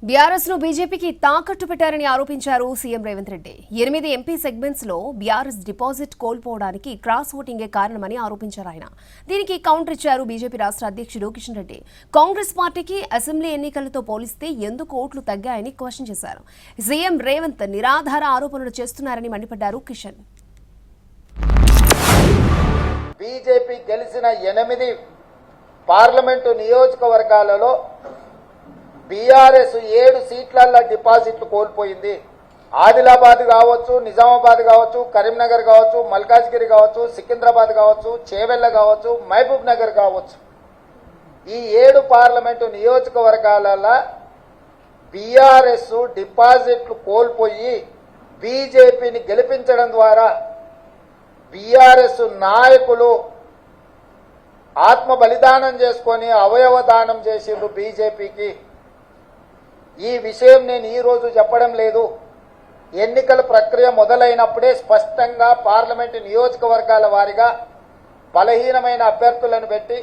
BRS ను బీజేపీకి తాకట్టు పెట్టారని ఆరోపించారు CM Revanth Reddy. 8 MP segments లో బీఆర్ఎస్ డిపాజిట్ కోల్పోవడానికి క్రాస్ ఓటింగే కారణమని ఆరోపించారు ఆయన. దీనికి కౌంటర్ ఇచ్చారు బీజేపీ రాష్ట్ర అధ్యక్షుడు కిషన్ రెడ్డి. కాంగ్రెస్ పార్టీకి అసెంబ్లీ ఎన్నికలతో పోలిస్తే ఎందుకు ఓట్లు తగ్గాయని క్వశ్చన్ చేశారు. సీఎం రేవంత్ నిరాధార ఆరోపణలు చేస్తున్నారని మండిపడ్డారు కిషన్. బీజేపీ గెలిచిన 8 పార్లమెంటు నియోజకవర్గాలలో బీఆర్ఎస్ 7 సీట్లల్లో డిపాజిట్లు కోల్పోయింది. ఆదిలాబాద్ కావచ్చు, నిజామాబాద్ కావచ్చు, కరీంనగర్ కావచ్చు, మల్కాజ్గిరి కావచ్చు, సికింద్రాబాద్ కావచ్చు, చేవెళ్ల కావచ్చు, మహబూబ్ నగర్ కావచ్చు. ఈ 7 పార్లమెంటు నియోజకవర్గాలలో బీఆర్ఎస్ డిపాజిట్లు కోల్పోయి బీజేపీని గెలిపించడం ద్వారా బీఆర్ఎస్ నాయకులు ఆత్మ బలిదానం చేసుకొని అవయవ దానం చేసిండ్రు బీజేపీకి. ఈ విషయం నేను ఈరోజు చెప్పడం లేదు. ఎన్నికల ప్రక్రియ మొదలైనప్పుడే స్పష్టంగా పార్లమెంటు నియోజకవర్గాల వారీగా బలహీనమైన అభ్యర్థులను పెట్టి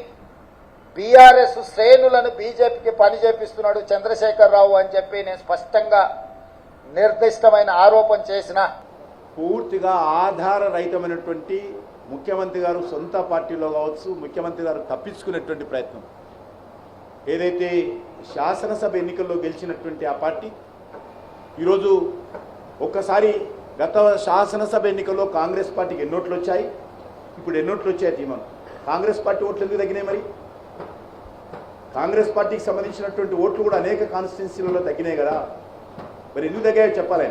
బీఆర్ఎస్ శ్రేణులను బీజేపీకి పని చేపిస్తున్నాడు చంద్రశేఖరరావు అని చెప్పి నేను స్పష్టంగా నిర్దిష్టమైన ఆరోపణ చేసిన. పూర్తిగా ఆధార రహితమైనటువంటి ముఖ్యమంత్రి గారు సొంత పార్టీలో కావచ్చు, ముఖ్యమంత్రి గారు తప్పించుకునేటువంటి ప్రయత్నం ఏదైతే శాసనసభ ఎన్నికల్లో గెలిచినటువంటి ఆ పార్టీ ఈరోజు ఒక్కసారి గత శాసనసభ ఎన్నికల్లో కాంగ్రెస్ పార్టీకి ఎన్నోట్లు వచ్చాయి, ఇప్పుడు ఎన్నోట్లు వచ్చాయి తీమను. కాంగ్రెస్ పార్టీ ఓట్లు ఎందుకు తగ్గినాయి? మరి కాంగ్రెస్ పార్టీకి సంబంధించినటువంటి ఓట్లు కూడా అనేక కాన్స్టిట్యున్సీలలో తగ్గినాయి కదా, మరి ఎందుకు తగ్గాయో చెప్పాలి.